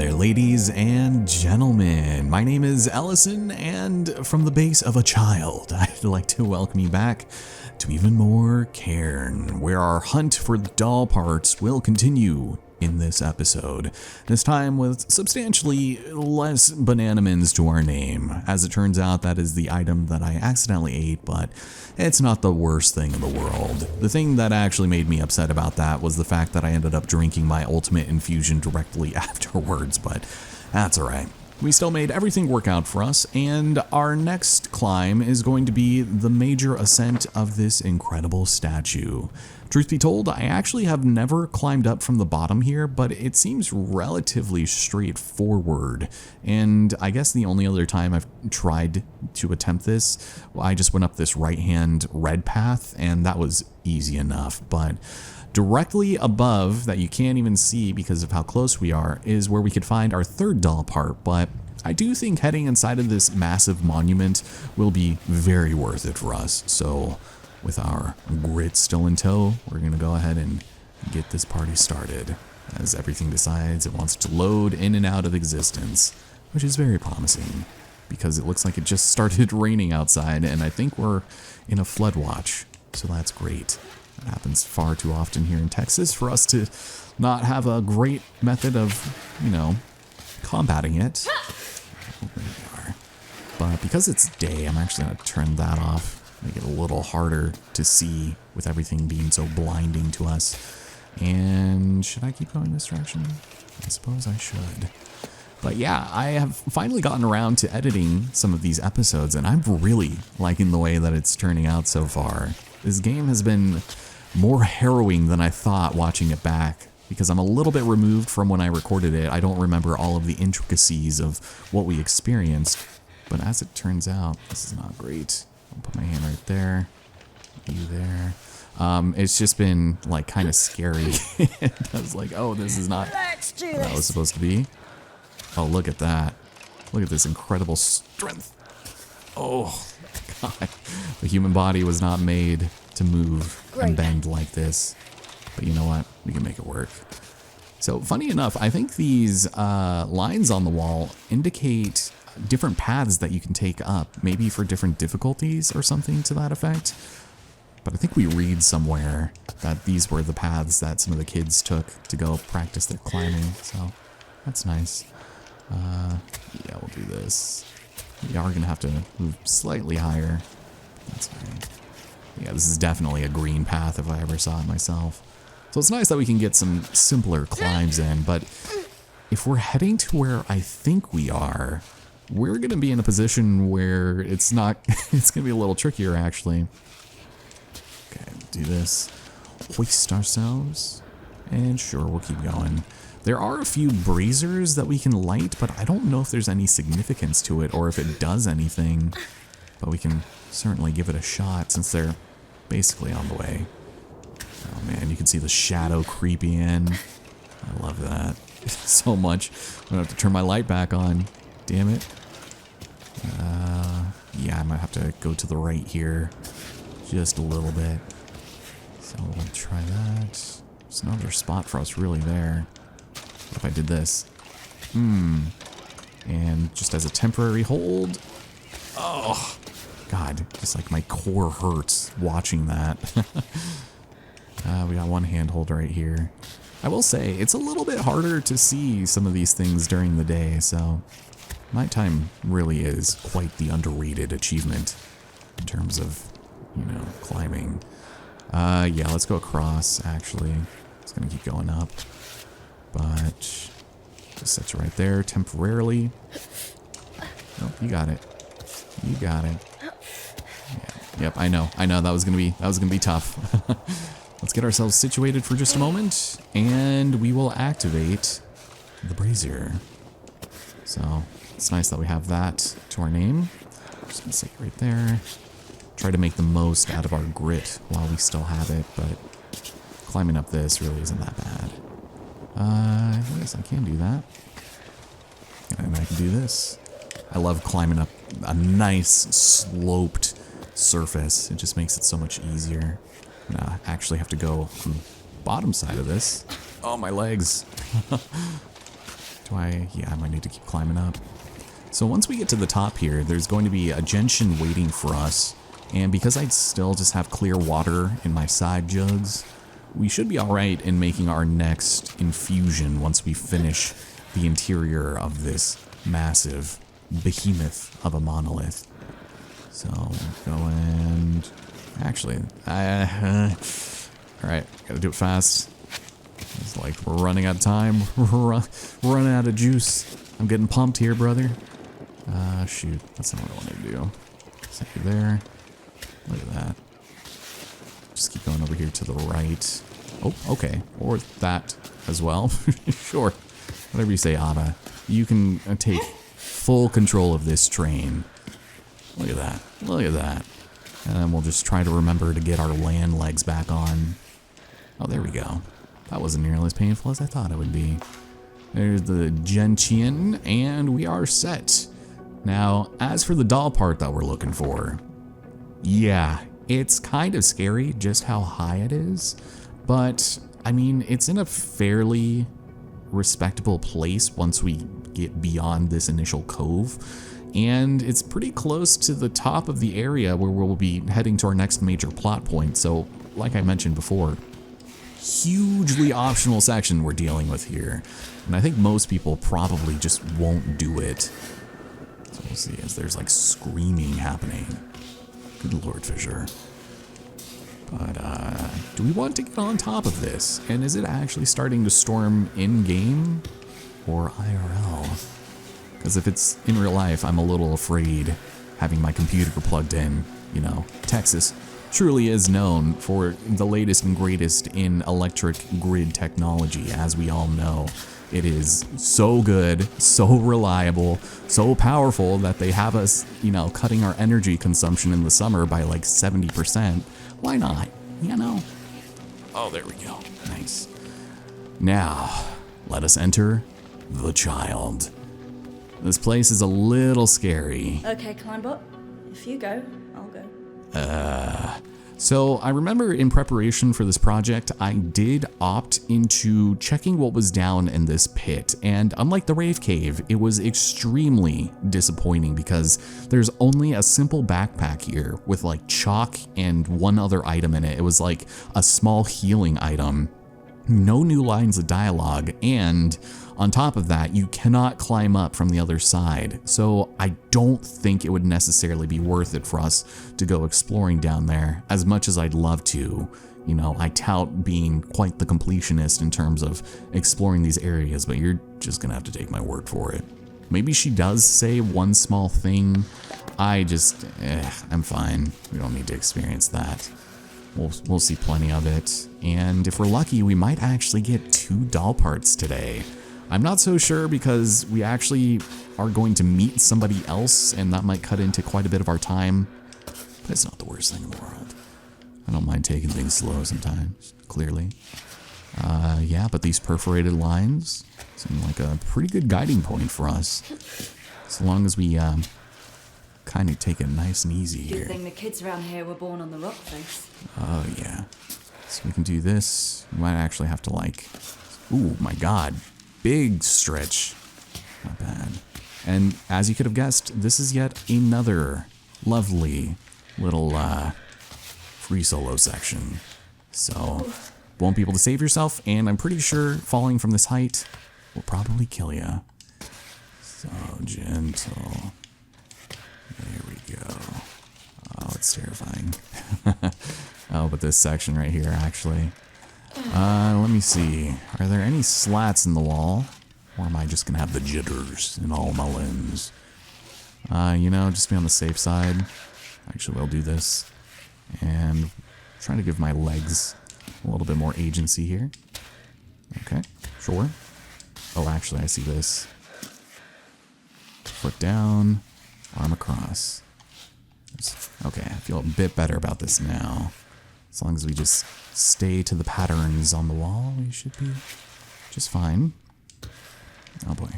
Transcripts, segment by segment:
there, ladies and gentlemen. My name is Ellison, and from the base of a child, I'd like to welcome you back to even more Cairn, where our hunt for doll parts will continue in this episode. This time with substantially less bananamins to our name. As it turns out, that is the item that I accidentally ate, but it's not the worst thing in the world. The thing that actually made me upset about that was the fact that I ended up drinking my ultimate infusion directly afterwards, but that's alright. We still made everything work out for us, and our next climb is going to be the major ascent of this incredible statue. Truth be told, I actually have never climbed up from the bottom here, but it seems relatively straightforward. And I guess the only other time I've tried to attempt this, I just went up this right-hand red path, and that was easy enough. But directly above, that you can't even see because of how close we are, is where we could find our third doll part. But I do think heading inside of this massive monument will be very worth it for us. So with our grit still in tow, we're going to go ahead and get this party started, as everything decides it wants to load in and out of existence, which is very promising because it looks like it just started raining outside, and I think we're in a flood watch, so that's great. It happens far too often here in Texas for us to not have a great method of, combating it. There we are. But because it's day, I'm actually going to turn that off. Make it a little harder to see with everything being so blinding to us. And should I keep going this direction? I suppose I should. But yeah, I have finally gotten around to editing some of these episodes, and I'm really liking the way that it's turning out so far. This game has been more harrowing than I thought watching it back, because I'm a little bit removed from when I recorded it. I don't remember all of the intricacies of what we experienced. But as it turns out, this is not great. I'll put my hand right there, you there. It's just been like kind of scary. I was like, oh, this is not what that was supposed to be. Oh, look at that. Look at this incredible strength. Oh, God. The human body was not made to move and bend like this. But you know what? We can make it work. So funny enough, I think these lines on the wall indicate different paths that you can take up, maybe for different difficulties or something to that effect. But I think we read somewhere that these were the paths that some of the kids took to go practice their climbing, so that's nice. Yeah, we'll do this. We are gonna have to move slightly higher. That's fine. Yeah, this is definitely a green path if I ever saw it myself. So it's nice that we can get some simpler climbs in, but if we're heading to where I think we are, we're going to be in a position where it's not, it's going to be a little trickier actually. Okay, do this. Hoist ourselves. And sure, we'll keep going. There are a few braziers that we can light, but I don't know if there's any significance to it or if it does anything. But we can certainly give it a shot since they're basically on the way. Oh man, you can see the shadow creeping in. I love that so much. I'm going to have to turn my light back on. Damn it. Yeah, I might have to go to the right here just a little bit. So we'll try that. There's no other spot for us really there. What if I did this? And just as a temporary hold. Oh, God, just like my core hurts watching that. We got one handhold right here. I will say, it's a little bit harder to see some of these things during the day, so nighttime really is quite the underrated achievement in terms of, climbing. Yeah, let's go across, actually. It's gonna keep going up. But just sets right there temporarily. Nope, you got it. You got it. Yeah, yep, I know. That was gonna be tough. Let's get ourselves situated for just a moment, and we will activate the brazier. So it's nice that we have that to our name. Just gonna stick it right there. Try to make the most out of our grit while we still have it, but climbing up this really isn't that bad. I guess I can do that. And I can do this. I love climbing up a nice sloped surface. It just makes it so much easier. I actually have to go on the bottom side of this. Oh, my legs. Yeah, I might need to keep climbing up. So once we get to the top here, there's going to be a gentian waiting for us. And because I still just have clear water in my side jugs, we should be alright in making our next infusion once we finish the interior of this massive behemoth of a monolith. So, go and... Actually, alright, gotta do it fast. It's like we're running out of time. We're running out of juice. I'm getting pumped here, brother. Shoot, that's not what I want to do. Set you there. Look at that. Just keep going over here to the right. Oh, okay. Or that as well. Sure. Whatever you say, Ava. You can take full control of this train. Look at that. Look at that. And then we'll just try to remember to get our land legs back on. Oh, there we go. That wasn't nearly as painful as I thought it would be. There's the gentian, and we are set. Now, as for the doll part that we're looking for, yeah, it's kind of scary just how high it is, but I mean, it's in a fairly respectable place once we get beyond this initial cove, and it's pretty close to the top of the area where we'll be heading to our next major plot point. So, like I mentioned before, hugely optional section we're dealing with here, and I think most people probably just won't do it. So we'll see, as there's like screaming happening. Good Lord, Fisher. But do we want to get on top of this? And is it actually starting to storm in-game or IRL? Because if it's in real life, I'm a little afraid having my computer plugged in. You know, Texas truly is known for the latest and greatest in electric grid technology, as we all know. It is so good, so reliable, so powerful that they have us, you know, cutting our energy consumption in the summer by like 70%. Why not? You know? Oh, there we go. Nice. Now, let us enter the child. This place is a little scary. Okay, Climbot. If you go, I'll go. So I remember in preparation for this project, I did opt into checking what was down in this pit. And unlike the Rave Cave, it was extremely disappointing because there's only a simple backpack here with like chalk and one other item in it. It was like a small healing item. No new lines of dialogue, and on top of that, you cannot climb up from the other side. So I don't think it would necessarily be worth it for us to go exploring down there, as much as I'd love to. You know, I tout being quite the completionist in terms of exploring these areas, but you're just gonna have to take my word for it. Maybe she does say one small thing. I'm fine. We don't need to experience that. We'll see plenty of it, and if we're lucky, we might actually get 2 doll parts today. I'm not so sure because we actually are going to meet somebody else, and that might cut into quite a bit of our time, but it's not the worst thing in the world. I don't mind taking things slow sometimes, clearly. Yeah, but these perforated lines seem like a pretty good guiding point for us, as long as we kind of take it nice and easy here. Good thing the kids around here were born on the rock face. Oh, yeah. So we can do this. We might actually have to like... Ooh, my God. Big stretch. Not bad. And as you could have guessed, this is yet another lovely little free solo section. So, won't be able to save yourself, and I'm pretty sure falling from this height will probably kill you. So gentle. There we go. Oh, it's terrifying. Oh, but this section right here, actually. Let me see. Are there any slats in the wall? Or am I just gonna have the jitters in all my limbs? You know, just be on the safe side. Actually, we'll do this. And try to give my legs a little bit more agency here. Okay, sure. Oh, actually, I see this. Foot down, arm across. Okay, I feel a bit better about this now. As long as we just stay to the patterns on the wall, we should be just fine. Oh boy.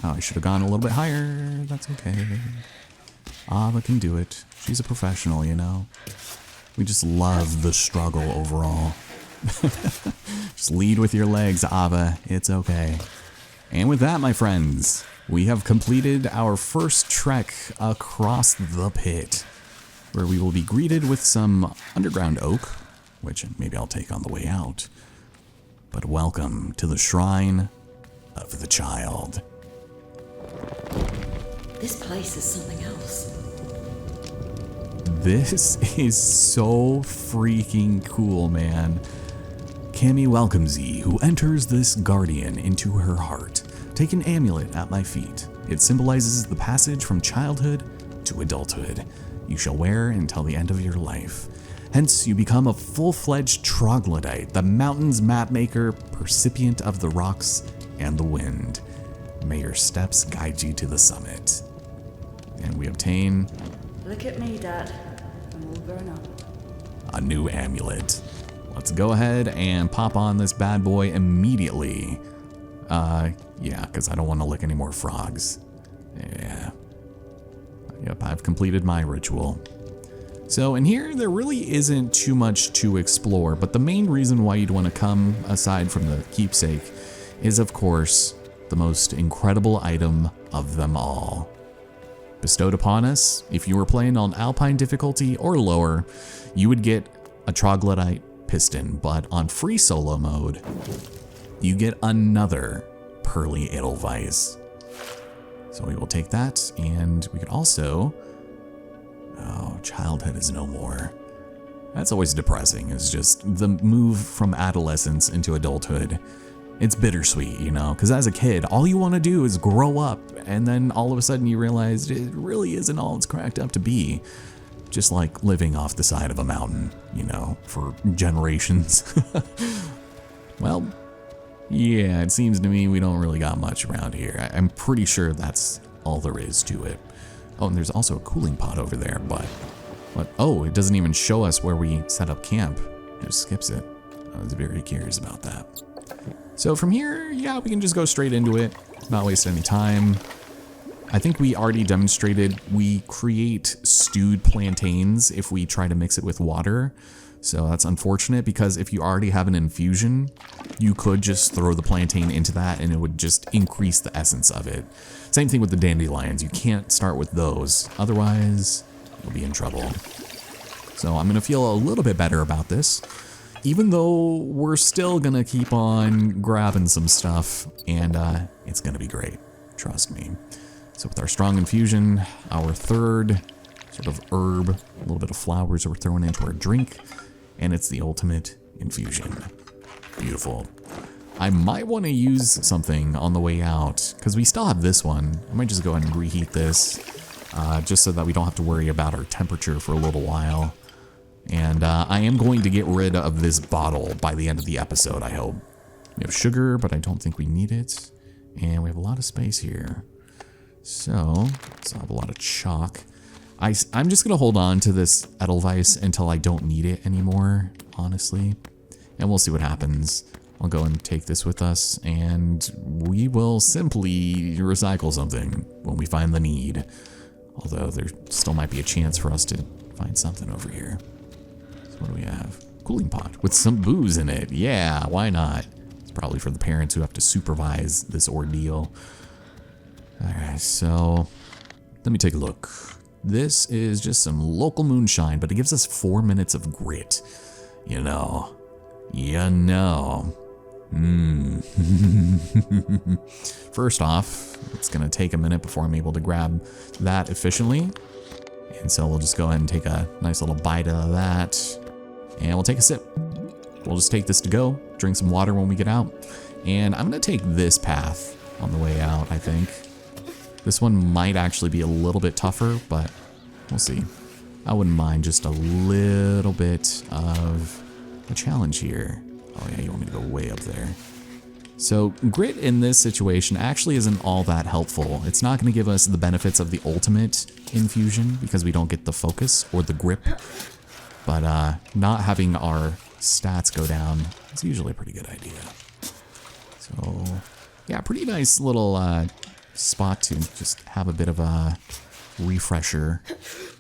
Oh, I should have gone a little bit higher. That's okay. Ava can do it. She's a professional, you know. We just love the struggle overall. Just lead with your legs, Ava. It's okay. And with that, my friends, we have completed our first trek across the pit, where we will be greeted with some underground oak, which maybe I'll take on the way out. But welcome to the Shrine of the Child. This place is something else. This is so freaking cool, man. Cammy welcomes thee, who enters this guardian into her heart. Take an amulet at my feet. It symbolizes the passage from childhood to adulthood. You shall wear until the end of your life. Hence, you become a full-fledged troglodyte, the mountain's mapmaker, percipient of the rocks and the wind. May your steps guide you to the summit. And we obtain... Look at me, Dad. I'm all grown up. a new amulet. Let's go ahead and pop on this bad boy immediately. Yeah, because I don't want to lick any more frogs. Yeah. Yep, I've completed my ritual. So in here, there really isn't too much to explore, but the main reason why you'd want to come, aside from the keepsake, is of course, the most incredible item of them all. Bestowed upon us, if you were playing on Alpine difficulty or lower, you would get a troglodyte piston, but on free solo mode, you get another pearly edelweiss. So we will take that, and we could also... Oh, childhood is no more. That's always depressing, is just the move from adolescence into adulthood. It's bittersweet, you know, because as a kid, all you want to do is grow up, and then all of a sudden you realize it really isn't all it's cracked up to be. Just like living off the side of a mountain, you know, for generations. Well, yeah, it seems to me we don't really got much around here. I'm pretty sure that's all there is to it. Oh, and there's also a cooling pod over there, but oh, it doesn't even show us where we set up camp. It just skips it. I was very curious about that. So from here, yeah, we can just go straight into it, not waste any time. I think we already demonstrated we create stewed plantains if we try to mix it with water. So that's unfortunate because if you already have an infusion, you could just throw the plantain into that and it would just increase the essence of it. Same thing with the dandelions. You can't start with those. Otherwise, you'll be in trouble. So I'm going to feel a little bit better about this, even though we're still going to keep on grabbing some stuff and it's going to be great. Trust me. So with our strong infusion, our third sort of herb, a little bit of flowers that we're throwing into our drink, and it's the ultimate infusion. Beautiful. I might want to use something on the way out, because we still have this one. I might just go ahead and reheat this, just so that we don't have to worry about our temperature for a little while. And I am going to get rid of this bottle by the end of the episode, I hope. We have sugar, but I don't think we need it. And we have a lot of space here. So, let's have a lot of chalk. I'm just going to hold on to this Edelweiss until I don't need it anymore, honestly. And we'll see what happens. I'll go and take this with us, and we will simply recycle something when we find the need. Although there still might be a chance for us to find something over here. So what do we have? Cooling pot with some booze in it. Yeah, why not? It's probably for the parents who have to supervise this ordeal. Alright, so let me take a look. This is just some local moonshine, but it gives us 4 minutes of grit. You know. First off, it's going to take a minute before I'm able to grab that efficiently. And so we'll just go ahead and take a nice little bite of that. And we'll take a sip. We'll just take this to go, drink some water when we get out. And I'm going to take this path on the way out, I think. This one might actually be a little bit tougher, but we'll see. I wouldn't mind just a little bit of a challenge here. Oh yeah, you want me to go way up there. So grit in this situation actually isn't all that helpful. It's not going to give us the benefits of the ultimate infusion because we don't get the focus or the grip. But not having our stats go down is usually a pretty good idea. So yeah, pretty nice little spot to just have a bit of a refresher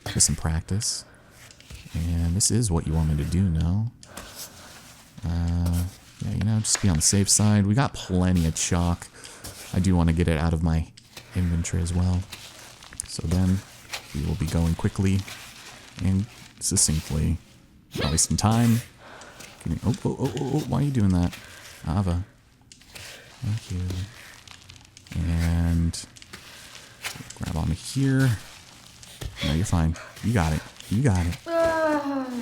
with some practice. And this is what you want me to do now. Yeah, you know, just be on the safe side. We got plenty of chalk. I do want to get it out of my inventory as well. So then we will be going quickly and succinctly. Not wasting time. Oh, why are you doing that? Ava. Thank you. And grab onto here. No, you're fine. You got it. You got it.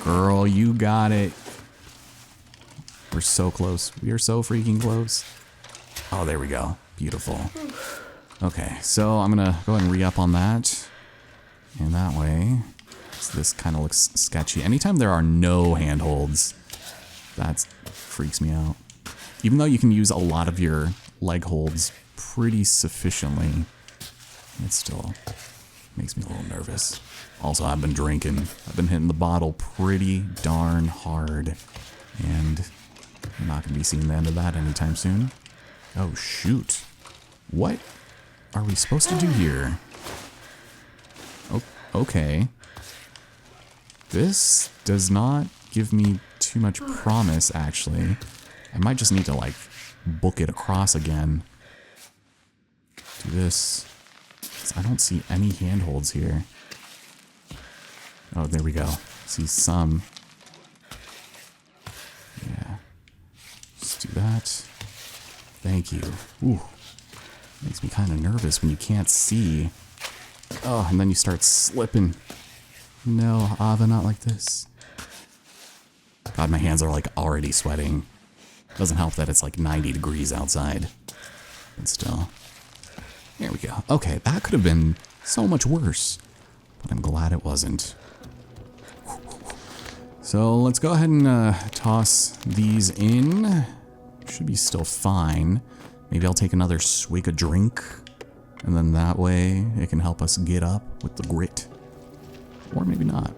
Girl, you got it. We're so close. We are so freaking close. Oh, there we go. Beautiful. Okay, so I'm gonna go ahead and re-up on that. And that way, so this kind of looks sketchy. Anytime there are no handholds, that freaks me out. Even though you can use a lot of your leg holds pretty sufficiently, it still makes me a little nervous. Also, I've been drinking. I've been hitting the bottle pretty darn hard. And I'm not going to be seeing the end of that anytime soon. Oh, shoot. What are we supposed to do here? Oh, okay. This does not give me too much promise, actually. I might just need to, like, book it across again. Do this. I don't see any handholds here. Oh, there we go. See some. Yeah. Just do that. Thank you. Ooh. Makes me kind of nervous when you can't see. Oh, and then you start slipping. No, Ava, not like this. God, my hands are like already sweating. Doesn't help that it's like 90 degrees outside. But still. There we go. Okay, that could have been so much worse. But I'm glad it wasn't. So let's go ahead and toss these in. Should be still fine. Maybe I'll take another swig of drink. And then that way it can help us get up with the grit. Or maybe not.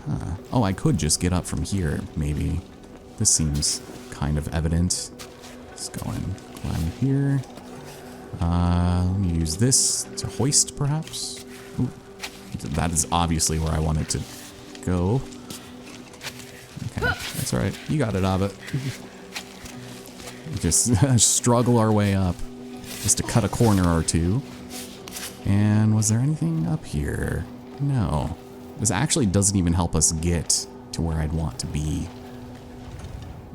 Huh. Oh, I could just get up from here, maybe. This seems kind of evident. Let's go and climb here. Let me use this to hoist, perhaps. Ooh, that is obviously where I want it to go. Okay, that's right. You got it, Ava. Just struggle our way up. Just to cut a corner or two. And was there anything up here? No. This actually doesn't even help us get to where I'd want to be.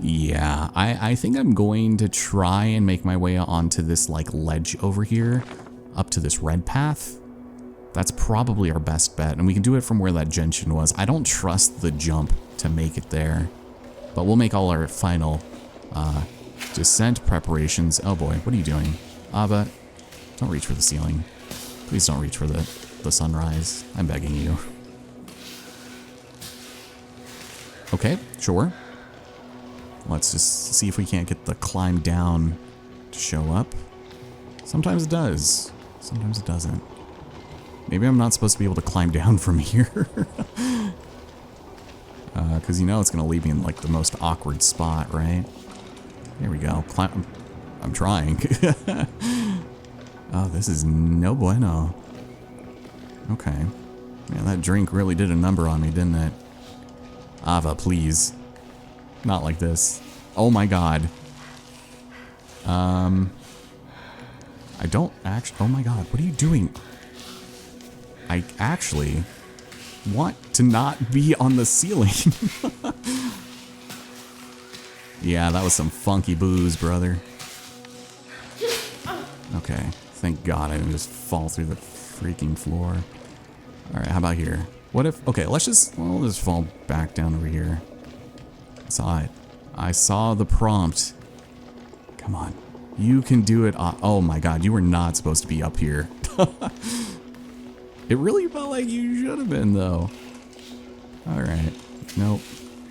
Yeah, I think I'm going to try and make my way onto this like ledge over here, up to this red path. That's probably our best bet, and we can do it from where that gentian was. I don't trust the jump to make it there, but we'll make all our final descent preparations. Oh boy, what are you doing? Ava, don't reach for the ceiling. Please don't reach for the sunrise. I'm begging you. Okay, sure. Let's just see if we can't get the climb down to show up. Sometimes it does. Sometimes it doesn't. Maybe I'm not supposed to be able to climb down from here. Because you know it's going to leave me in like the most awkward spot, right? There we go. Climb. I'm trying. Oh, this is no bueno. Okay. Man, that drink really did a number on me, didn't it? Ava, please. Not like this. Oh my god. I don't actually... Oh my god, what are you doing? I actually want to not be on the ceiling. Yeah, that was some funky booze, brother. Okay, thank god I didn't just fall through the freaking floor. Alright, how about here? What if... Okay, we'll just fall back down over here. I saw it. I saw the prompt. Come on. You can do it. Oh my god, you were not supposed to be up here. It really felt like you should have been, though. Alright. Nope.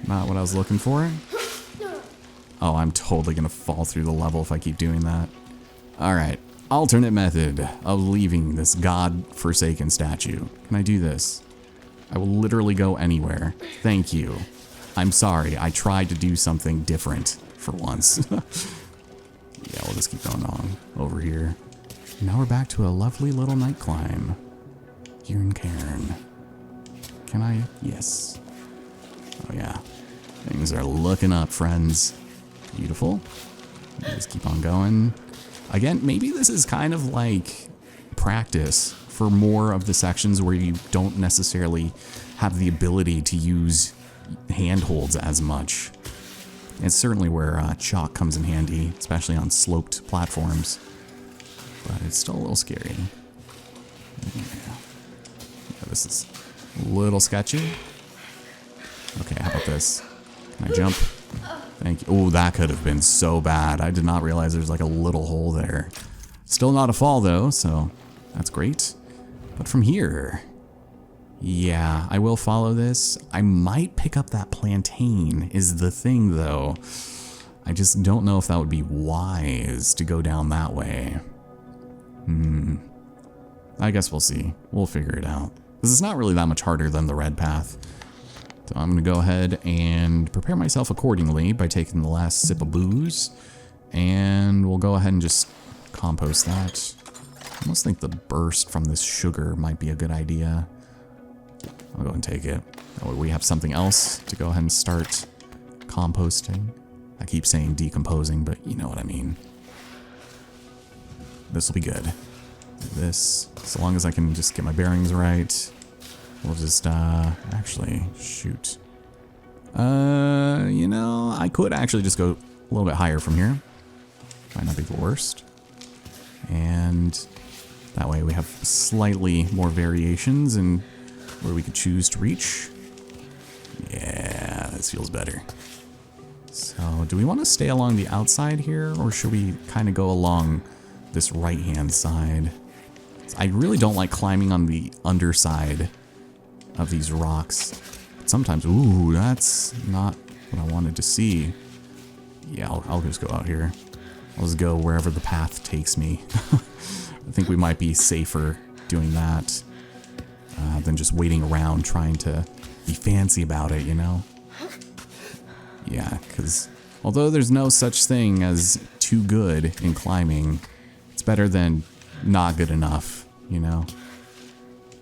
Not what I was looking for. Oh, I'm totally gonna fall through the level if I keep doing that. Alright. Alternate method of leaving this god-forsaken statue. Can I do this? I will literally go anywhere. Thank you. I'm sorry, I tried to do something different for once. Yeah, we'll just keep going on over here. Now we're back to a lovely little night climb. Here in Cairn. Can I? Yes. Oh yeah. Things are looking up, friends. Beautiful. Just keep on going. Again, maybe this is kind of like practice for more of the sections where you don't necessarily have the ability to use handholds as much. It's certainly where chalk comes in handy, especially on sloped platforms. But it's still a little scary. Yeah, this is a little sketchy. Okay, how about this? Can I jump? Thank you. Oh, that could have been so bad. I did not realize there's like a little hole there. Still not a fall though, so that's great. But from here, yeah, I will follow this. I might pick up that plantain is the thing though. I just don't know if that would be wise to go down that way. I guess we'll see. We'll figure it out. Because it's not really that much harder than the red path. So I'm going to go ahead and prepare myself accordingly by taking the last sip of booze. And we'll go ahead and just compost that. I almost think the burst from this sugar might be a good idea. I'll go and take it. That way we have something else to go ahead and start composting. I keep saying decomposing, but you know what I mean. This will be good. This, so long as I can just get my bearings right. We'll just, actually, shoot. You know, I could actually just go a little bit higher from here. Might not be the worst. And that way we have slightly more variations in where we could choose to reach. Yeah, this feels better. So, do we want to stay along the outside here, or should we kind of go along this right-hand side? I really don't like climbing on the underside of these rocks. Sometimes, ooh, that's not what I wanted to see. Yeah, I'll just go out here. I'll just go wherever the path takes me. I think we might be safer doing that than just waiting around trying to be fancy about it, you know? Yeah, because although there's no such thing as too good in climbing, it's better than not good enough, you know?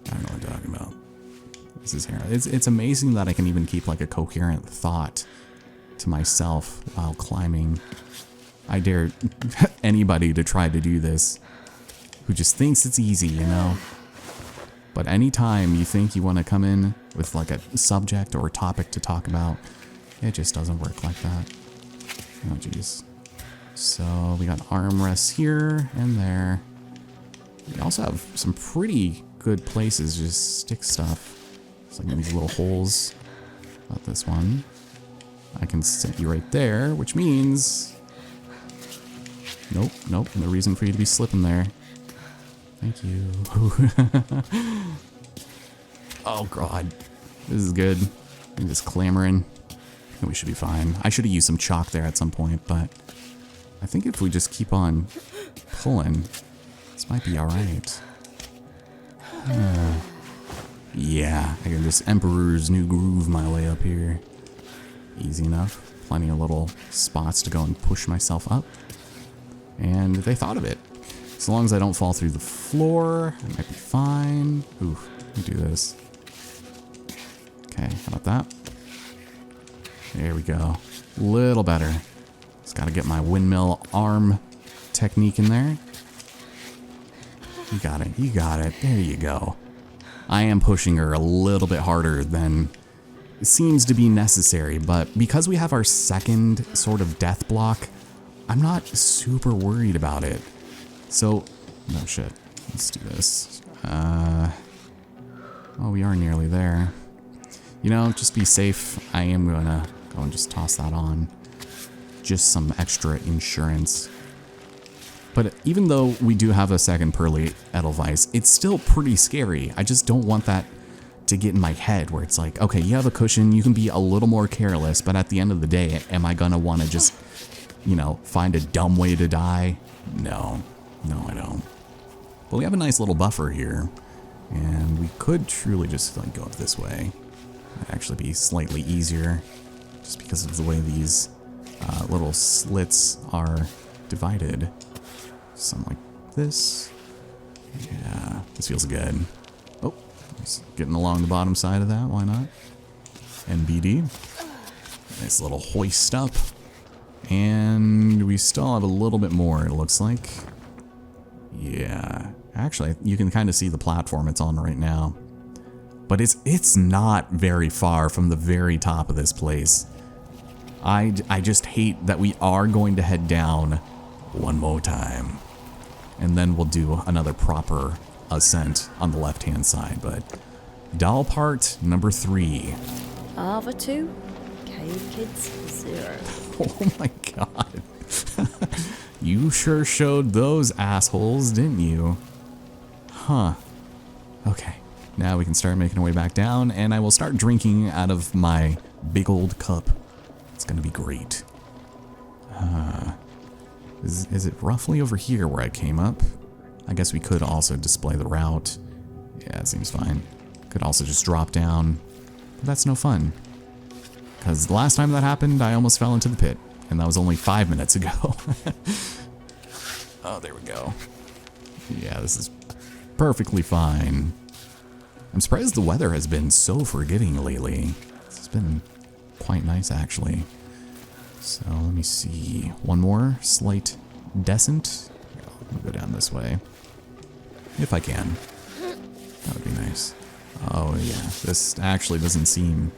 I don't know what I'm talking about. This is here. It's amazing that I can even keep like a coherent thought to myself while climbing. I dare anybody to try to do this who just thinks it's easy, you know? But anytime you think you want to come in with like a subject or a topic to talk about, it just doesn't work like that. Oh, jeez. So we got armrests here and there. We also have some pretty good places to just stick stuff. It's like these little holes. About this one. I can set you right there, which means... Nope, no reason for you to be slipping there. Thank you. Oh god. This is good. I'm just clamoring. I think we should be fine. I should have used some chalk there at some point, but I think if we just keep on pulling, this might be alright. Yeah, I can just Emperor's New Groove my way up here. Easy enough. Plenty of little spots to go and push myself up. And they thought of it. As long as I don't fall through the floor, I might be fine. Ooh, let me do this. Okay, how about that? There we go. Little better. Just gotta get my windmill arm technique in there. You got it, you got it. There you go. I am pushing her a little bit harder than seems to be necessary, but because we have our second sort of death block, I'm not super worried about it. So, no shit. Let's do this. Oh, we are nearly there. You know, just be safe. I am gonna go and just toss that on. Just some extra insurance. But even though we do have a second Pearly Edelweiss, it's still pretty scary. I just don't want that to get in my head where it's like, okay, you have a cushion, you can be a little more careless, but at the end of the day, am I gonna want to just, you know, find a dumb way to die? No, I don't. But we have a nice little buffer here, and we could truly just like go up this way. Might actually be slightly easier, just because of the way these little slits are divided. Something like this. Yeah, this feels good. Oh, just getting along the bottom side of that, why not? NBD. Nice little hoist up. And we still have a little bit more, it looks like. Yeah. Actually, you can kind of see the platform it's on right now. But it's not very far from the very top of this place. I just hate that we are going to head down one more time. And then we'll do another proper ascent on the left-hand side. But doll part number 3. Ava 2, Cave Kids 0. Oh my god. You sure showed those assholes, didn't you? Huh. Okay. Now we can start making our way back down, and I will start drinking out of my big old cup. It's gonna be great. Is it roughly over here where I came up? I guess we could also display the route. Yeah, it seems fine. Could also just drop down. But that's no fun. Because the last time that happened, I almost fell into the pit. And that was only 5 minutes ago. Oh, there we go. Yeah, this is perfectly fine. I'm surprised the weather has been so forgiving lately. It's been quite nice, actually. So let me see. One more slight descent. I'll go down this way. If I can. That would be nice. Oh, yeah. This actually doesn't seem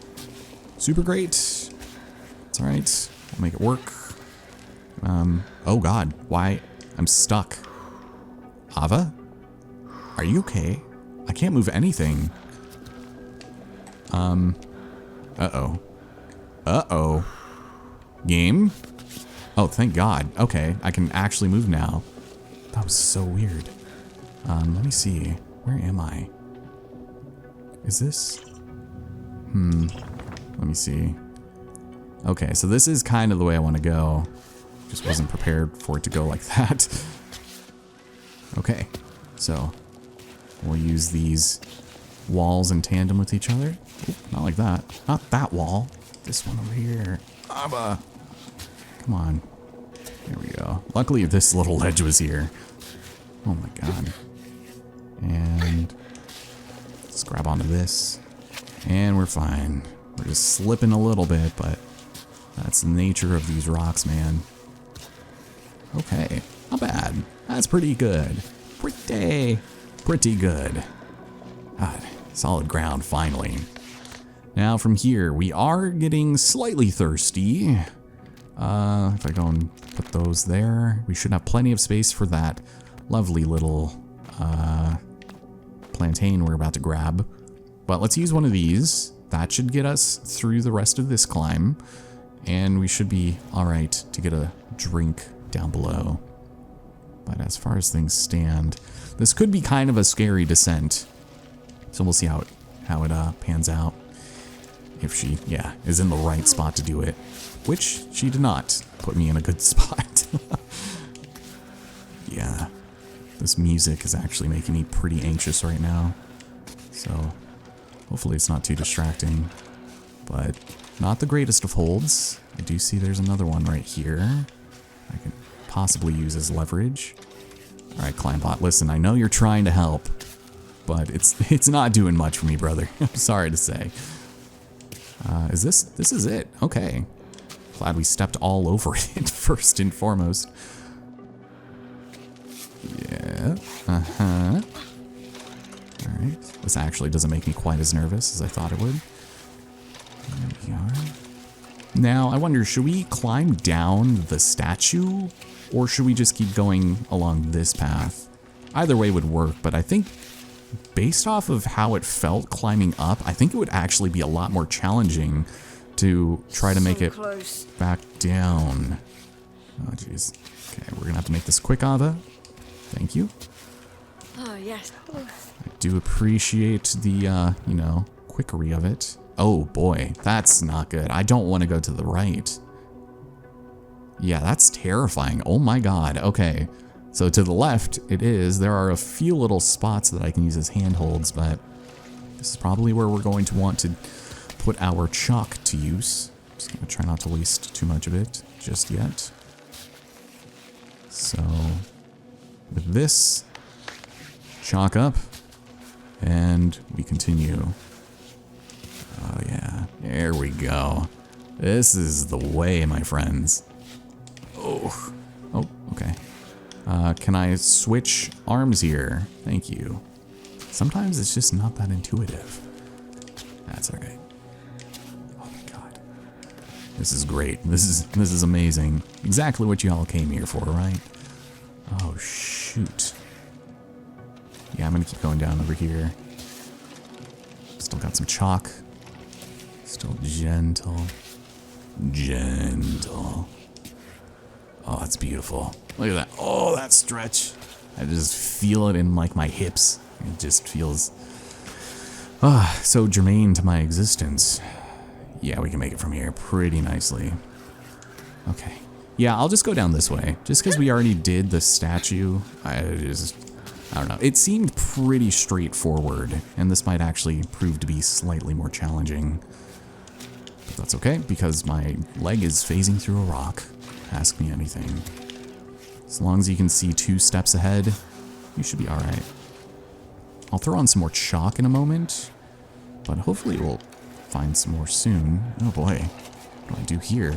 super great. It's alright. We'll make it work. Oh god. Why? I'm stuck. Ava? Are you okay? I can't move anything. Uh-oh. Uh-oh. Game? Oh, thank god. Okay, I can actually move now. That was so weird. Let me see. Where am I? Is this? Let me see. Okay, so this is kind of the way I want to go. Just wasn't prepared for it to go like that. Okay, so we'll use these walls in tandem with each other. Oop, not like that. Not that wall. This one over here. Ava! Come on. There we go. Luckily this little ledge was here. Oh my god. And let's grab onto this. And we're fine. We're just slipping a little bit, but that's the nature of these rocks, man. Okay, not bad. That's pretty good. Pretty good. God, solid ground, finally. Now from here, we are getting slightly thirsty. If I go and put those there, we should have plenty of space for that lovely little plantain we're about to grab. But let's use one of these. That should get us through the rest of this climb. And we should be alright to get a drink down below. But as far as things stand, this could be kind of a scary descent. So we'll see how it pans out. If she, is in the right spot to do it. Which she did not put me in a good spot. Yeah. This music is actually making me pretty anxious right now. So hopefully it's not too distracting. But not the greatest of holds. I do see there's another one right here. I can possibly use as leverage. Alright, Climbot, listen, I know you're trying to help, but it's not doing much for me, brother. I'm sorry to say. This is it. Okay. Glad we stepped all over it first and foremost. Yeah. Uh-huh. Alright. This actually doesn't make me quite as nervous as I thought it would. There we are. Now, I wonder, should we climb down the statue, or should we just keep going along this path? Either way would work, but I think based off of how it felt climbing up, I think it would actually be a lot more challenging to try to make it back down. Oh, jeez. Okay, we're gonna have to make this quick, Ava. Thank you. Oh, yes. I do appreciate the, quickery of it. Oh boy, that's not good. I don't want to go to the right. Yeah, that's terrifying. Oh my god. Okay, so to the left it is. There are a few little spots that I can use as handholds, but this is probably where we're going to want to put our chalk to use. Just gonna try not to waste too much of it just yet. So with this, chalk up, and we continue. Oh yeah, there we go. This is the way, my friends. Oh, okay. Can I switch arms here? Thank you. Sometimes it's just not that intuitive. That's alright. Oh my god. This is great. This is amazing. Exactly what you all came here for, right? Oh shoot. Yeah, I'm gonna keep going down over here. Still got some chalk. Still gentle. Gentle. Oh, that's beautiful. Look at that. Oh, that stretch. I just feel it in like my hips. It just feels so germane to my existence. Yeah, we can make it from here pretty nicely. Okay. Yeah, I'll just go down this way. Just because we already did the statue, I don't know. It seemed pretty straightforward, and this might actually prove to be slightly more challenging. But that's okay, because my leg is phasing through a rock. Ask me anything. As long as you can see 2 steps ahead, you should be alright. I'll throw on some more chalk in a moment, but hopefully we'll find some more soon. Oh boy, what do I do here?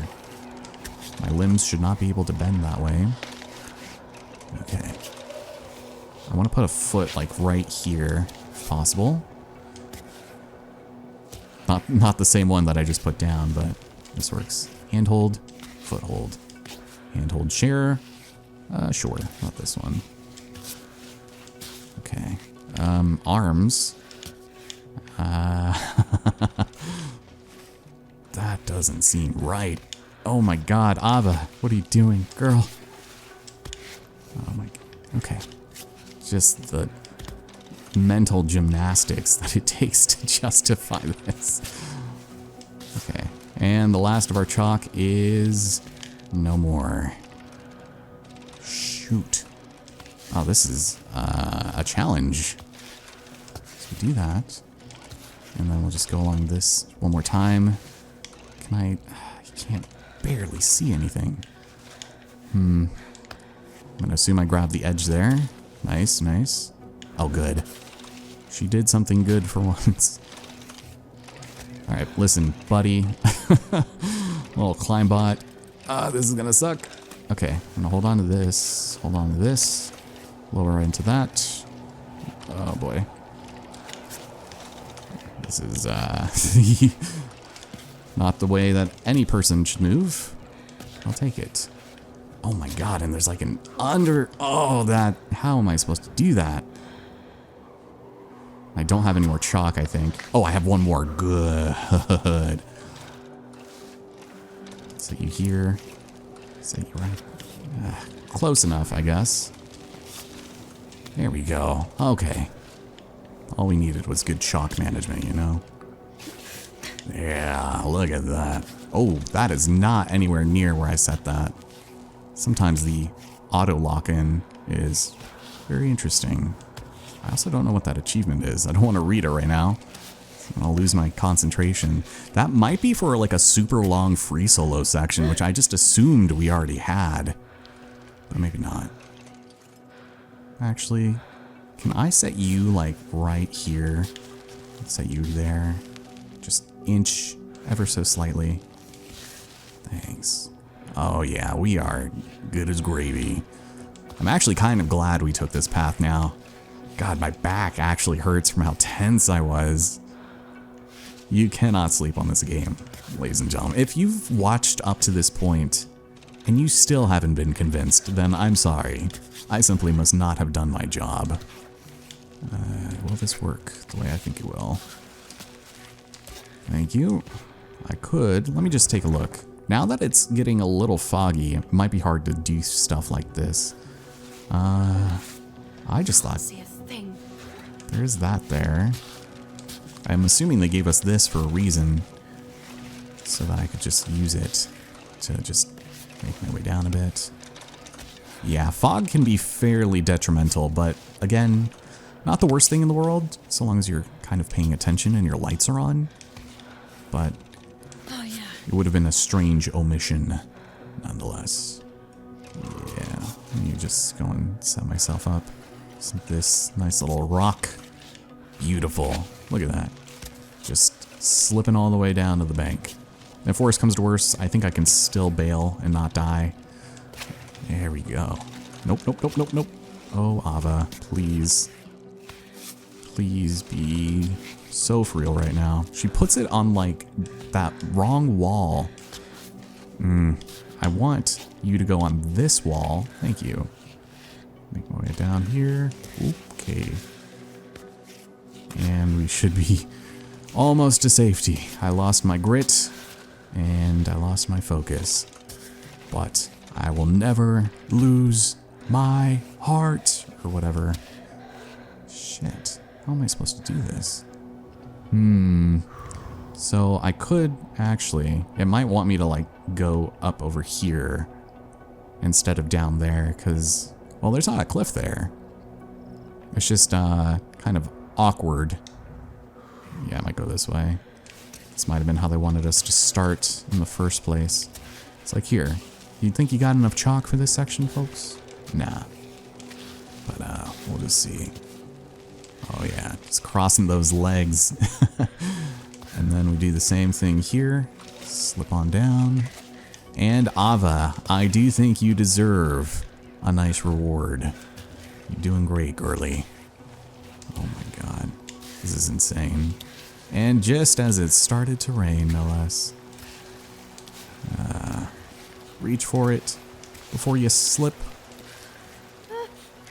My limbs should not be able to bend that way. Okay. I want to put a foot like right here, if possible. Not the same one that I just put down, but this works. Handhold, foothold. Handhold share. Sure, not this one. Okay. Arms. That doesn't seem right. Oh my god, Ava, what are you doing, girl? Oh my, okay. Just the mental gymnastics that it takes to justify this. Okay, and the last of our chalk is no more. Shoot. Oh, this is a challenge. So we do that. And then we'll just go along this one more time. Can I can't barely see anything. I'm gonna assume I grabbed the edge there. Nice, nice. Oh, good. She did something good for once. Alright, listen, buddy. Little climb bot. This is gonna suck. Okay, I'm gonna hold on to this. Hold on to this. Lower into that. Oh boy. This is not the way that any person should move. I'll take it. Oh my god, and there's like an under... Oh, that... How am I supposed to do that? I don't have any more chalk, I think. Oh, I have one more. Good. Set you here. Set you right... close enough, I guess. There we go. Okay. All we needed was good chalk management, you know? Yeah, look at that. Oh, that is not anywhere near where I set that. Sometimes the auto lock-in is very interesting. I also don't know what that achievement is. I don't want to read it right now. I'll lose my concentration. That might be for like a super long free solo section, which I just assumed we already had. But maybe not. Actually, can I set you like right here? Set you there. Just inch ever so slightly. Thanks. Oh yeah, we are good as gravy. I'm actually kind of glad we took this path now. God, my back actually hurts from how tense I was. You cannot sleep on this game, ladies and gentlemen. If you've watched up to this point and you still haven't been convinced, then I'm sorry. I simply must not have done my job. Will this work the way I think it will? Thank you. I could. Let me just take a look. Now that it's getting a little foggy, it might be hard to do stuff like this. I just thought there's that there. I'm assuming they gave us this for a reason, so that I could just use it to just make my way down a bit. Yeah, fog can be fairly detrimental, but again, not the worst thing in the world, so long as you're kind of paying attention and your lights are on. But it would have been a strange omission, nonetheless. Yeah, let me just go and set myself up. This nice little rock. Beautiful. Look at that. Just slipping all the way down to the bank. And if worse comes to worse, I think I can still bail and not die. There we go. Nope, nope, nope, nope, nope. Oh, Ava, please. Please be so for real right now. She puts it on, like, that wrong wall. I want you to go on this wall. Thank you. Make my way down here. Okay. And we should be almost to safety. I lost my grit, and I lost my focus. But I will never lose my heart, or whatever. Shit. How am I supposed to do this? So I could actually, it might want me to like go up over here instead of down there, because, well, there's not a cliff there. It's just kind of awkward. Yeah, I might go this way. This might have been how they wanted us to start in the first place. It's like, here, you think you got enough chalk for this section, folks? Nah. But we'll just see. Oh yeah, just crossing those legs. And then we do the same thing here. Slip on down. And Ava, I do think you deserve a nice reward. You're doing great, girly. Oh my god. This is insane. And just as it started to rain, no less. Reach for it before you slip.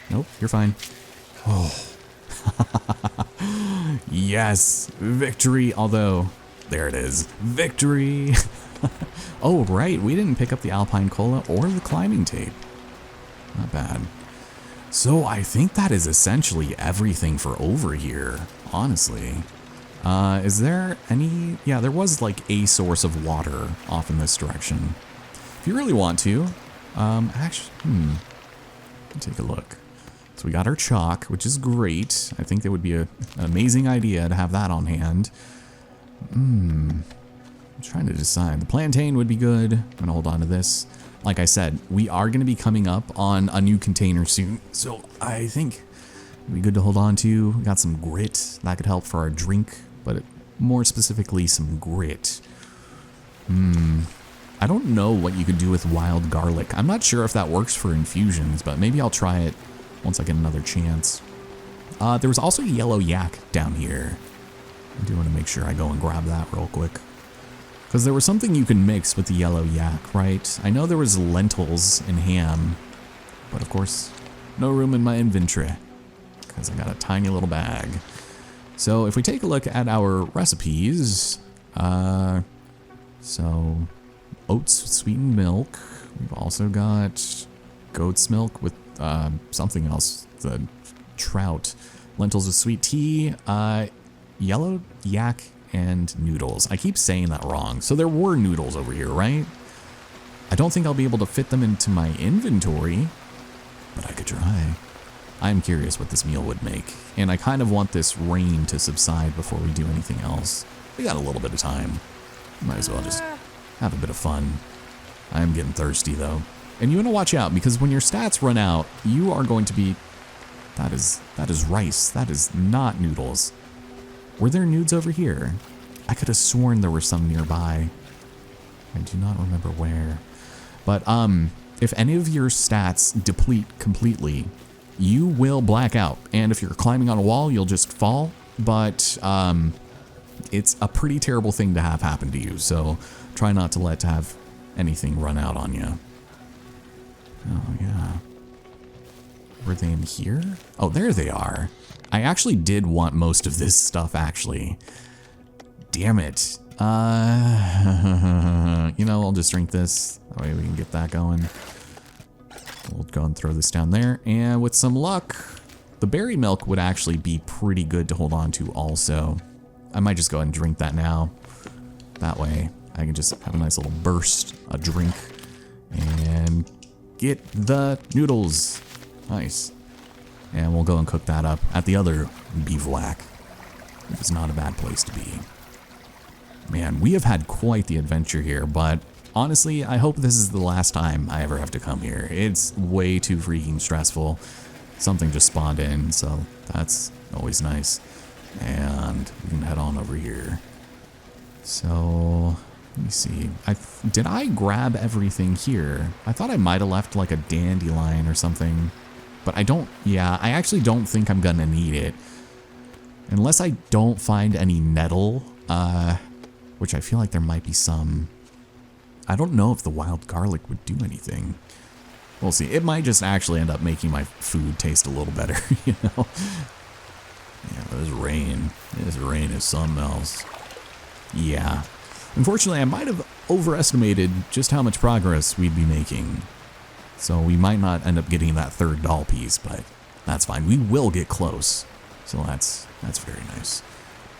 Nope, you're fine. Oh. Yes, victory. Although, there it is. Victory. Oh, right. We didn't pick up the Alpine Cola or the climbing tape. Not bad. So I think that is essentially everything for over here, honestly. Is there any... Yeah, there was like a source of water off in this direction. If you really want to, actually, take a look. So we got our chalk, which is great. I think that would be an amazing idea to have that on hand. I'm trying to decide. The plantain would be good. I'm gonna hold on to this. Like I said, we are gonna be coming up on a new container soon, so I think it'd be good to hold on to. We got some grit. That could help for our drink, but more specifically, some grit. I don't know what you could do with wild garlic. I'm not sure if that works for infusions, but maybe I'll try it once I get another chance. There was also yellow yak down here. I do want to make sure I go and grab that real quick. Because there was something you can mix with the yellow yak, right? I know there was lentils and ham, but of course, no room in my inventory because I got a tiny little bag. So if we take a look at our recipes, so oats with sweetened milk. We've also got goat's milk with something else, the trout, lentils with sweet tea, yellow yak, and noodles. I keep saying that wrong. So there were noodles over here, right? I don't think I'll be able to fit them into my inventory, but I could try. I'm curious what this meal would make, and I kind of want this rain to subside before we do anything else. We got a little bit of time. Might as well just have a bit of fun. I am getting thirsty though. And you want to watch out, because when your stats run out, you are going to be... That is rice. That is not noodles. Were there nudes over here? I could have sworn there were some nearby. I do not remember where. But if any of your stats deplete completely, you will black out. And if you're climbing on a wall, you'll just fall. But it's a pretty terrible thing to have happen to you. So try not to have anything run out on you. Oh, yeah. Were they in here? Oh, there they are. I actually did want most of this stuff, actually. Damn it. You know, I'll just drink this. That way we can get that going. We'll go and throw this down there. And with some luck, the berry milk would actually be pretty good to hold on to also. I might just go ahead and drink that now. That way, I can just have a nice little burst, a drink, and get the noodles. Nice. And we'll go and cook that up at the other bivouac. It's not a bad place to be. Man, we have had quite the adventure here, but honestly, I hope this is the last time I ever have to come here. It's way too freaking stressful. Something just spawned in, so that's always nice. And we can head on over here. So, Let me see. Did I grab everything here? I thought I might have left like a dandelion or something. But I don't, yeah, I actually don't think I'm gonna need it. Unless I don't find any nettle, which I feel like there might be some. I don't know if the wild garlic would do anything. We'll see. It might just actually end up making my food taste a little better, you know? Yeah, this rain is something else. Yeah. Unfortunately, I might have overestimated just how much progress we'd be making. So we might not end up getting that third doll piece, but that's fine. We will get close. So that's very nice.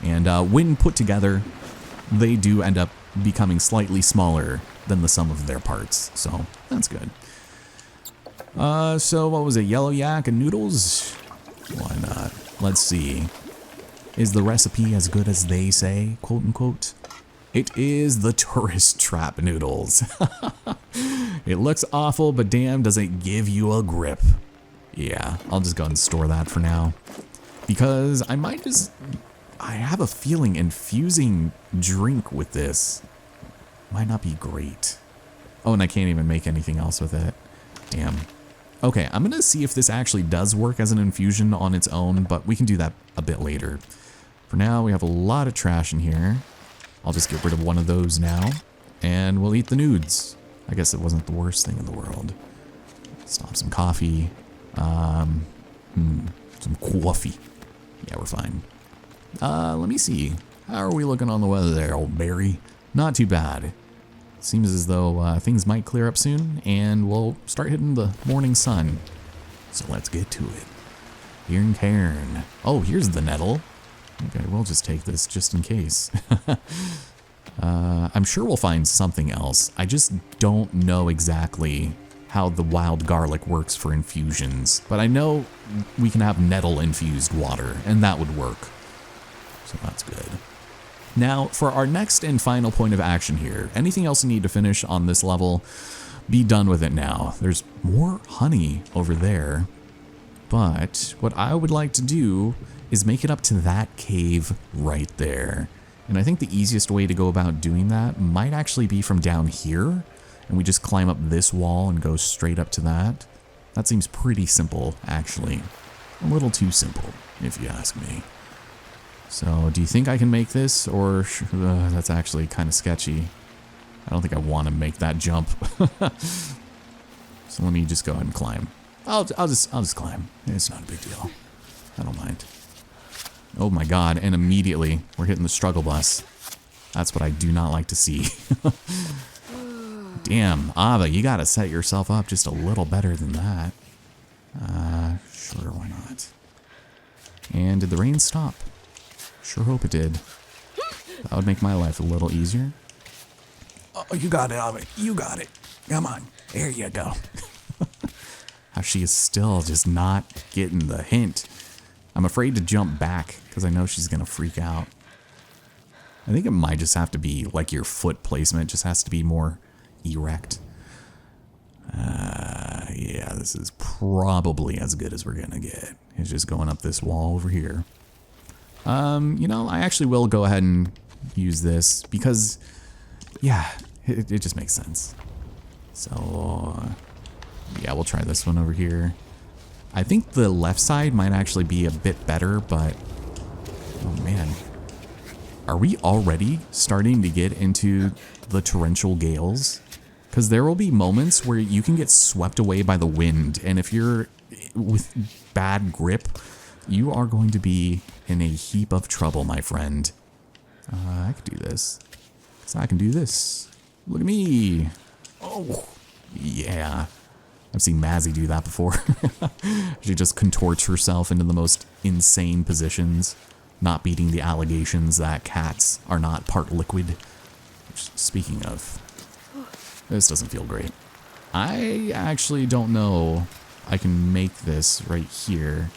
And when put together, they do end up becoming slightly smaller than the sum of their parts. So that's good. So what was it? Yellow yak and noodles? Why not? Let's see. Is the recipe as good as they say, quote unquote? It is the tourist trap noodles. It looks awful, but damn, does it give you a grip. Yeah, I'll just go ahead and store that for now. Because I have a feeling infusing drink with this might not be great. Oh, and I can't even make anything else with it. Damn. Okay, I'm gonna see if this actually does work as an infusion on its own, but we can do that a bit later. For now, we have a lot of trash in here. I'll just get rid of one of those now, and we'll eat the nudes. I guess it wasn't the worst thing in the world. Stop some coffee. Some coffee. Yeah, we're fine. Let me see. How are we looking on the weather there, old Barry? Not too bad. Seems as though things might clear up soon, and we'll start hitting the morning sun. So let's get to it. Here in Cairn. Oh, here's the nettle. Okay, we'll just take this just in case. I'm sure we'll find something else. I just don't know exactly how the wild garlic works for infusions, but I know we can have nettle infused water, and that would work. So that's good. Now, for our next and final point of action here, anything else you need to finish on this level, be done with it now. There's more honey over there, but what I would like to do is make it up to that cave right there. And I think the easiest way to go about doing that might actually be from down here, and we just climb up this wall and go straight up to that. That seems pretty simple, actually. A little too simple, if you ask me. So, do you think I can make this, or that's actually kind of sketchy? I don't think I want to make that jump. So let me just go ahead and climb. I'll just climb. It's not a big deal. I don't mind. Oh my god, and immediately we're hitting the struggle bus. That's what I do not like to see. Damn, Ava, you gotta set yourself up just a little better than that. Sure, why not? And did the rain stop? Sure hope it did. That would make my life a little easier. Oh, you got it, Ava. You got it. Come on. There you go. How she is still just not getting the hint. I'm afraid to jump back because I know she's going to freak out. I think it might just have to be like your foot placement just has to be more erect. Yeah, this is probably as good as we're going to get. It's just going up this wall over here. You know, I actually will go ahead and use this because, yeah, it just makes sense. So, yeah, we'll try this one over here. I think the left side might actually be a bit better, but, oh man. Are we already starting to get into the torrential gales? Because there will be moments where you can get swept away by the wind, and if you're with bad grip, you are going to be in a heap of trouble, my friend. I could do this. So I can do this. Look at me. Oh, yeah. I've seen Mazzy do that before. She just contorts herself into the most insane positions, not beating the allegations that cats are not part liquid. Which, speaking of, this doesn't feel great. I actually don't know I can make this right here.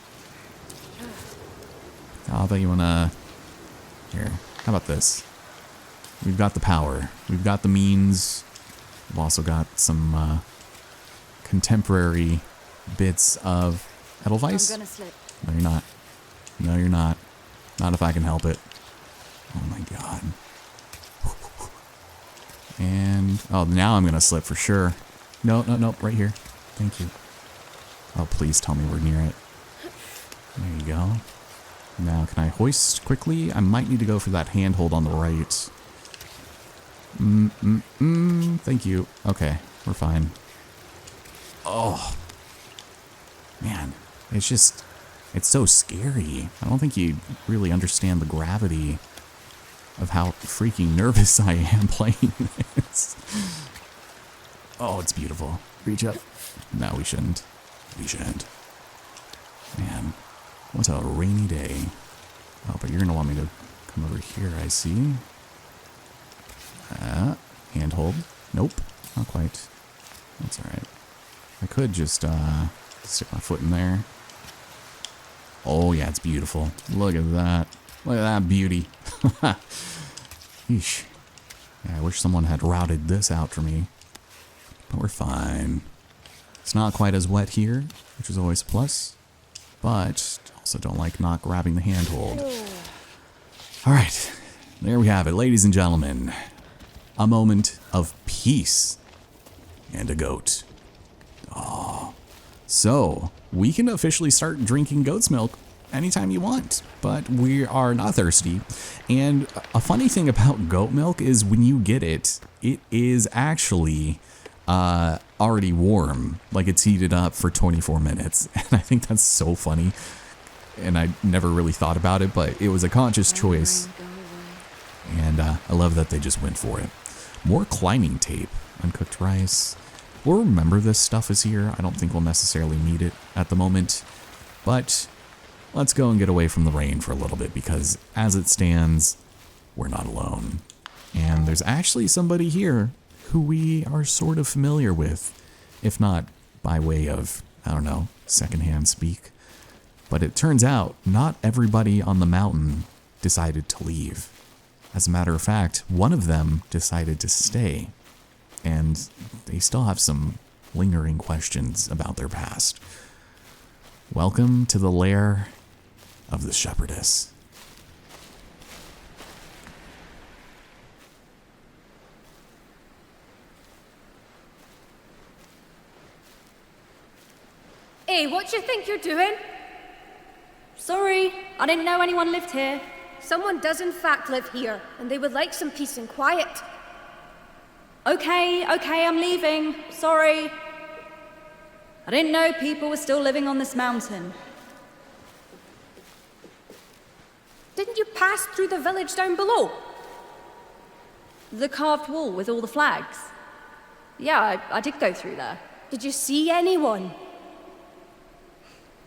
I'll bet you wanna... Here, how about this? We've got the power. We've got the means. We've also got some contemporary bits of Edelweiss. I'm gonna slip. No, you're not. No, you're not. Not if I can help it. Oh my god. And, oh, now I'm gonna slip for sure. No, no, no, right here. Thank you. Oh, please tell me we're near it. There you go. Now, can I hoist quickly? I might need to go for that handhold on the right. Thank you. Okay, we're fine. Oh. Man, it's so scary. I don't think you really understand the gravity of how freaking nervous I am playing this. Oh, it's beautiful. Reach up. No, we shouldn't. We shouldn't. Man, what a rainy day. Oh, but you're gonna want me to come over here, I see. Handhold. Nope, not quite. That's alright. I could just stick my foot in there. Oh yeah, it's beautiful. Look at that. Look at that beauty. Yeesh. Yeah, I wish someone had routed this out for me. But we're fine. It's not quite as wet here, which is always a plus. But also don't like not grabbing the handhold. Alright, there we have it, ladies and gentlemen. A moment of peace and a goat. Oh. So, we can officially start drinking goat's milk anytime you want, but we are not thirsty. And a funny thing about goat milk is when you get it, it is actually already warm. Like it's heated up for 24 minutes. And I think that's so funny. And I never really thought about it, but it was a conscious choice. And I love that they just went for it. More climbing tape, uncooked rice. We'll remember this stuff is here. I don't think we'll necessarily need it at the moment. But let's go and get away from the rain for a little bit because as it stands, we're not alone. And there's actually somebody here who we are sort of familiar with, if not by way of, I don't know, secondhand speak. But it turns out not everybody on the mountain decided to leave. As a matter of fact, one of them decided to stay. And they still have some lingering questions about their past. Welcome to the lair of the shepherdess. Hey, what do you think you're doing? Sorry, I didn't know anyone lived here. Someone does in fact live here, and they would like some peace and quiet. Okay, I'm leaving. Sorry. I didn't know people were still living on this mountain. Didn't you pass through the village down below? The carved wall with all the flags. Yeah, I did go through there. Did you see anyone?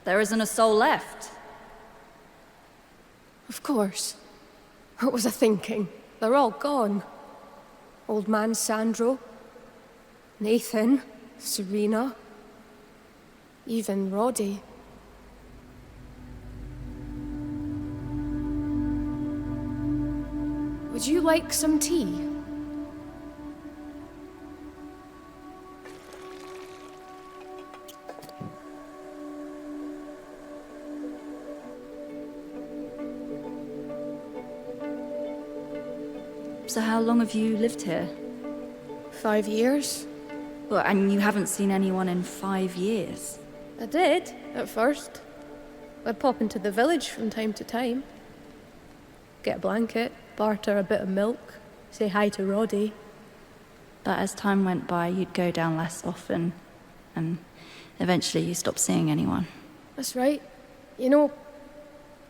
There isn't a soul left. Of course. What was I thinking? They're all gone. Old man Sandro, Nathan, Serena, even Roddy. Would you like some tea? So how long have you lived here? 5 years. Well, and you haven't seen anyone in 5 years? I did, at first. I'd pop into the village from time to time. Get a blanket, barter a bit of milk, say hi to Roddy. But as time went by, you'd go down less often, and eventually you stopped seeing anyone. That's right. You know,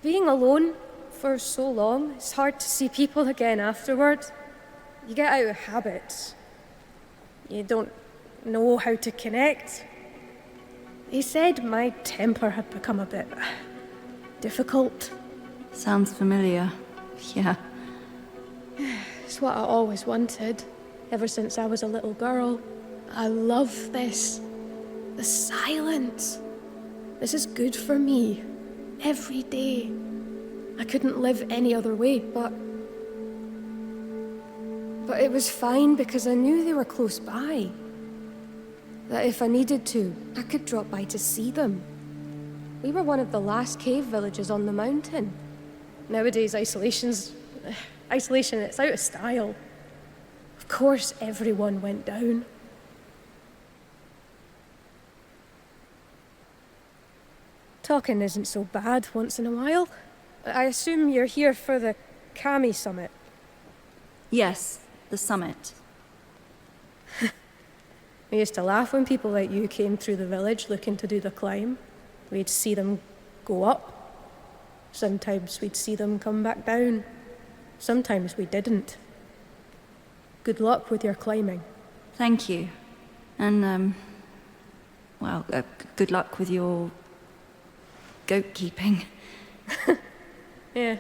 being alone for so long, it's hard to see people again afterward. You get out of habits. You don't know how to connect. They said my temper had become a bit difficult. Sounds familiar. Yeah. It's what I always wanted, ever since I was a little girl. I love this. The silence. This is good for me. Every day. I couldn't live any other way, but it was fine because I knew they were close by. That if I needed to, I could drop by to see them. We were one of the last cave villages on the mountain. Nowadays, isolation, it's out of style. Of course everyone went down. Talking isn't so bad once in a while. I assume you're here for the Kami summit. Yes, the summit. I used to laugh when people like you came through the village looking to do the climb. We'd see them go up. Sometimes we'd see them come back down. Sometimes we didn't. Good luck with your climbing. Thank you. And, well, good luck with your goat keeping. Yeah,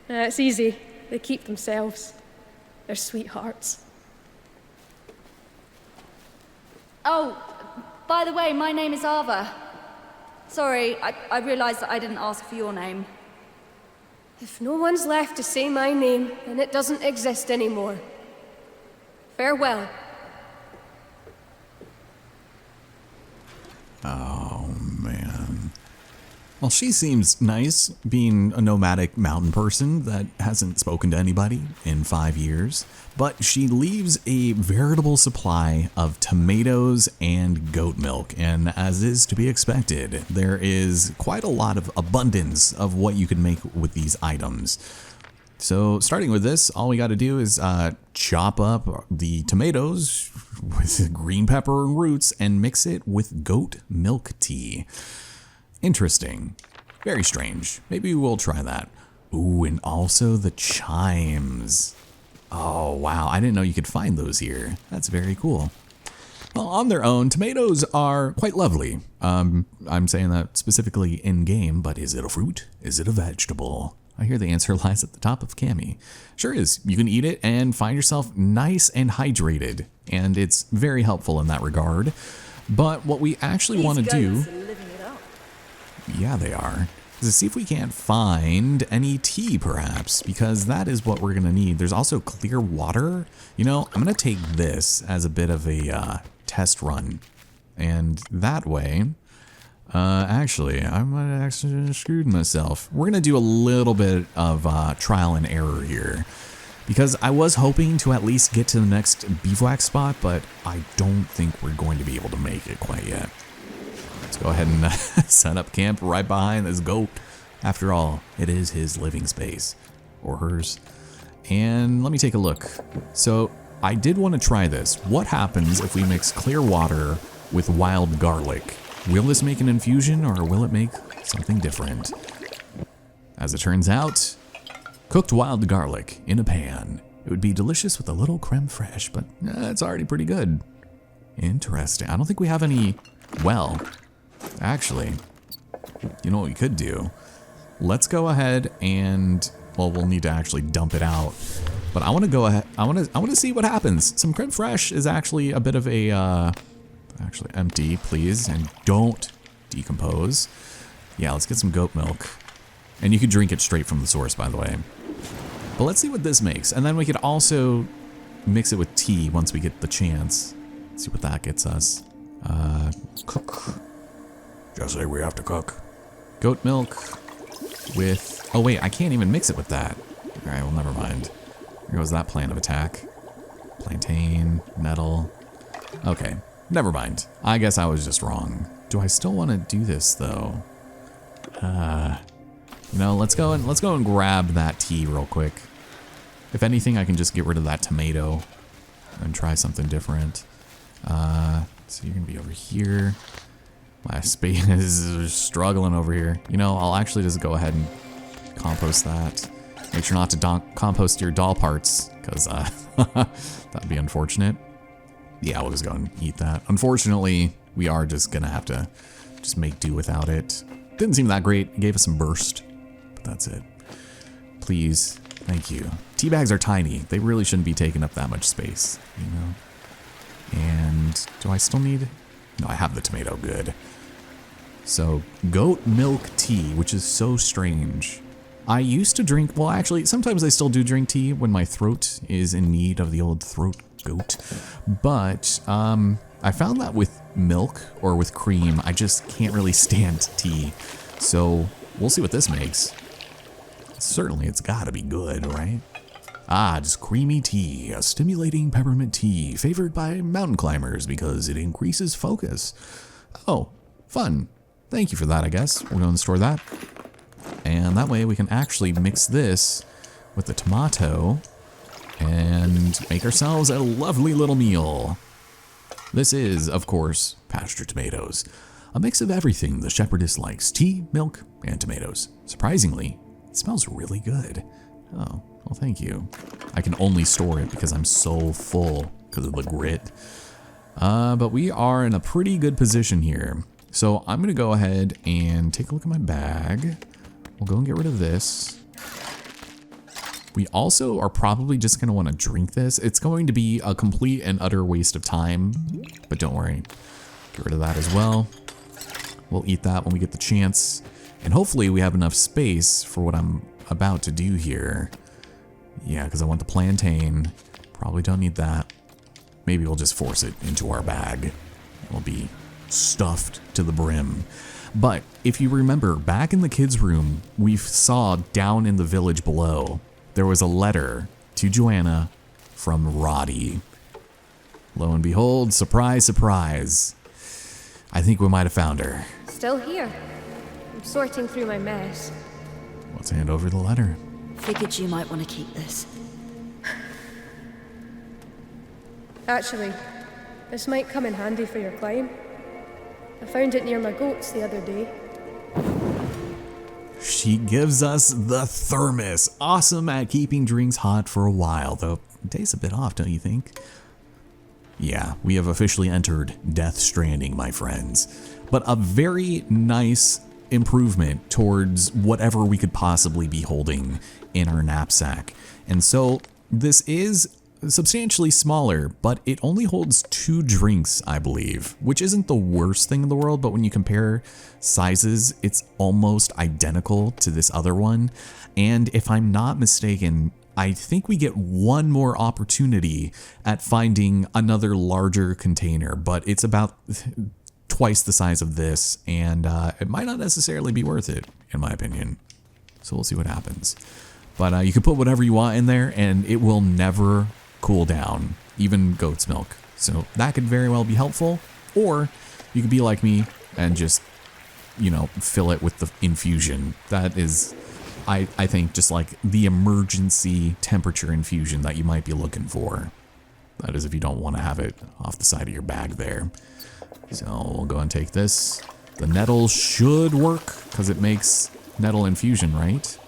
it's easy. They keep themselves. They're sweethearts. Oh, by the way, my name is Ava. Sorry, I realised that I didn't ask for your name. If no one's left to say my name, then it doesn't exist anymore. Farewell. Oh, man. Well, she seems nice, being a nomadic mountain person that hasn't spoken to anybody in 5 years. But she leaves a veritable supply of tomatoes and goat milk. And as is to be expected, there is quite a lot of abundance of what you can make with these items. So starting with this, all we got to do is chop up the tomatoes with green pepper and roots and mix it with goat milk tea. Interesting. Very strange. Maybe we'll try that. Ooh, and also the chimes. Oh, wow. I didn't know you could find those here. That's very cool. Well, on their own, tomatoes are quite lovely. I'm saying that specifically in-game, but is it a fruit? Is it a vegetable? I hear the answer lies at the top of Cami. Sure is. You can eat it and find yourself nice and hydrated, and it's very helpful in that regard. But what we actually want to do... Yeah, they are. Is to see if we can't find any tea, perhaps, because that is what we're going to need. There's also clear water. You know, I'm going to take this as a bit of a test run. And that way... actually, I might have actually screwed myself. We're going to do a little bit of trial and error here. Because I was hoping to at least get to the next bivouac spot, but I don't think we're going to be able to make it quite yet. Let's go ahead and set up camp right behind this goat. After all, it is his living space. Or hers. And let me take a look. So, I did want to try this. What happens if we mix clear water with wild garlic? Will this make an infusion, or will it make something different? As it turns out, cooked wild garlic in a pan. It would be delicious with a little creme fraiche, but it's already pretty good. Interesting. I don't think we have any... Well, actually, you know what we could do? Let's go ahead and... Well, we'll need to actually dump it out. But I want to go ahead... I want to see what happens. Some creme fraiche is actually a bit of a... Actually, empty, please, and don't decompose. Yeah, let's get some goat milk. And you can drink it straight from the source, by the way. But let's see what this makes. And then we could also mix it with tea once we get the chance. Let's see what that gets us. Cook. Just say we have to cook. Goat milk with... Oh, wait, I can't even mix it with that. All right, well, never mind. Here goes that plan of attack. Plantain, nettle. Okay. Never mind. I guess I was just wrong. Do I still want to do this though? You know, let's go and grab that tea real quick. If anything, I can just get rid of that tomato and try something different. So you're gonna be over here. My space is struggling over here. You know, I'll actually just go ahead and compost that. Make sure not to compost your doll parts, because that'd be unfortunate. Yeah, we'll just go and eat that. Unfortunately, we are just gonna have to just make do without it. Didn't seem that great. It gave us some burst, but that's it. Please, thank you. Tea bags are tiny. They really shouldn't be taking up that much space, you know? And do I still need... No, I have the tomato, good. So, goat milk tea, which is so strange. I used to drink, well actually, sometimes I still do drink tea when my throat is in need of the old throat goat. But I found that with milk or with cream, I just can't really stand tea. So we'll see what this makes. Certainly it's gotta be good, right? Ah, just creamy tea, a stimulating peppermint tea, favored by mountain climbers because it increases focus. Oh, fun. Thank you for that, I guess. We'll go and store that. And that way we can actually mix this with the tomato and make ourselves a lovely little meal. This is, of course, pasture tomatoes. A mix of everything the shepherdess likes: tea, milk, and tomatoes. Surprisingly, it smells really good. Oh, well, thank you. I can only store it because I'm so full because of the grit. But we are in a pretty good position here. So I'm going to go ahead and take a look at my bag. We'll go and get rid of this. We also are probably just going to want to drink this. It's going to be a complete and utter waste of time, but don't worry. Get rid of that as well. We'll eat that when we get the chance. And hopefully we have enough space for what I'm about to do here. Yeah, because I want the plantain. Probably don't need that. Maybe we'll just force it into our bag. It'll be stuffed to the brim. But if you remember, back in the kids' room, we saw down in the village below, there was a letter to Joanna from Roddy. Lo and behold, surprise, surprise. I think we might have found her. Still here. I'm sorting through my mess. Let's hand over the letter. Figured you might want to keep this. Actually, this might come in handy for your climb. I found it near my goats the other day. She gives us the thermos. Awesome at keeping drinks hot for a while, though it tastes a bit off, don't you think? Yeah, we have officially entered Death Stranding, my friends. But a very nice improvement towards whatever we could possibly be holding in our knapsack. And so this is substantially smaller, but it only holds 2 drinks, I believe, which isn't the worst thing in the world, but when you compare sizes, it's almost identical to this other one. And if I'm not mistaken, I think we get one more opportunity at finding another larger container, but it's about twice the size of this, and it might not necessarily be worth it, in my opinion. So we'll see what happens. But you can put whatever you want in there, and it will never cool down, even goat's milk. So that could very well be helpful, or you could be like me and just, you know, fill it with the infusion. That is, I think, just like the emergency temperature infusion that you might be looking for. That is if you don't want to have it off the side of your bag there. So we'll go and take this. The nettle should work because it makes nettle infusion, right?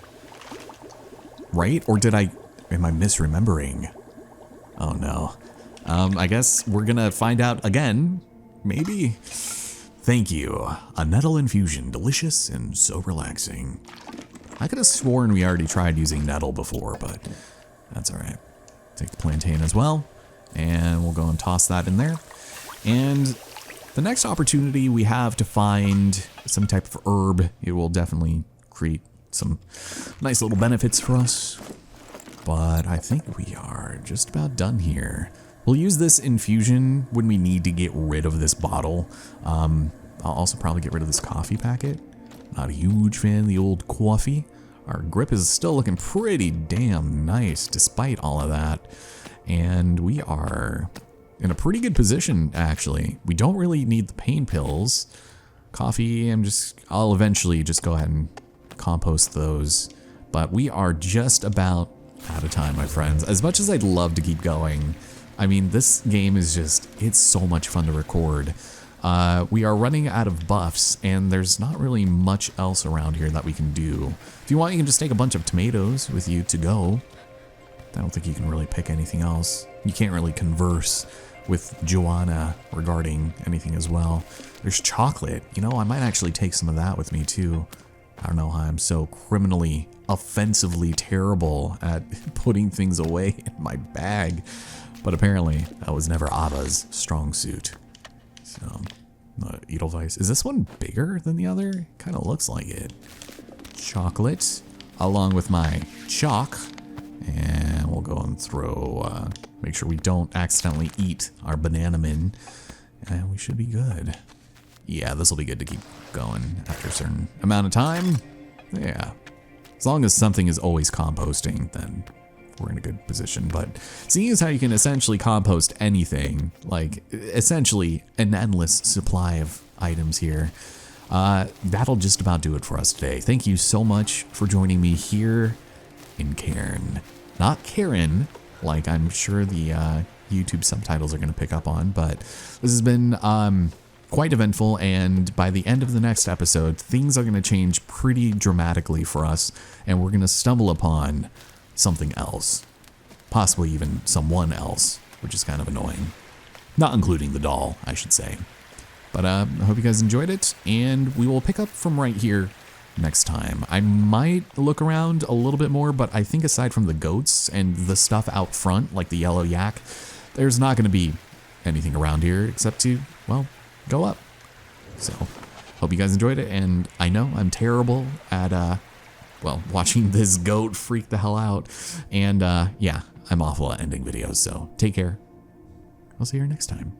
Right? Or am I misremembering? Oh no. I guess we're gonna find out again. Maybe. Thank you. A nettle infusion, delicious and so relaxing. I could have sworn we already tried using nettle before, but that's all right. Take the plantain as well, and we'll go and toss that in there. And the next opportunity we have to find some type of herb, it will definitely create some nice little benefits for us. But I think we are just about done here. We'll use this infusion when we need to get rid of this bottle. I'll also probably get rid of this coffee packet. Not a huge fan of the old coffee. Our grip is still looking pretty damn nice despite all of that. And we are in a pretty good position, actually. We don't really need the pain pills. Coffee, I'll eventually just go ahead and compost those. But we are just about out of time, my friends. As much as I'd love to keep going, I mean, this game is it's so much fun to record. We are running out of buffs, and there's not really much else around here that we can do. If you want, you can just take a bunch of tomatoes with you to go. I don't think you can really pick anything else. You can't really converse with Joanna regarding anything as well. There's chocolate. You know, I might actually take some of that with me too. I don't know how I'm so criminally, offensively terrible at putting things away in my bag, but apparently that was never Ava's strong suit. So, Edelweiss. Is this one bigger than the other? Kind of looks like it. Chocolate, along with my chalk, and we'll go and throw, make sure we don't accidentally eat our banana min, and we should be good. Yeah, this will be good to keep going after a certain amount of time. Yeah. As long as something is always composting, then we're in a good position. But seeing as how you can essentially compost anything, like essentially an endless supply of items here, that'll just about do it for us today. Thank you so much for joining me here in Cairn. Not Karen, like I'm sure the YouTube subtitles are going to pick up on, but this has been quite eventful, and by the end of the next episode, things are going to change pretty dramatically for us, and we're going to stumble upon something else. Possibly even someone else, which is kind of annoying. Not including the doll, I should say. But I hope you guys enjoyed it, and we will pick up from right here next time. I might look around a little bit more, but I think aside from the goats and the stuff out front, like the yellow yak, there's not going to be anything around here except to, well, go up. So, hope you guys enjoyed it, and I know I'm terrible at, well, watching this goat freak the hell out, and yeah, I'm awful at ending videos, so take care. I'll see you next time.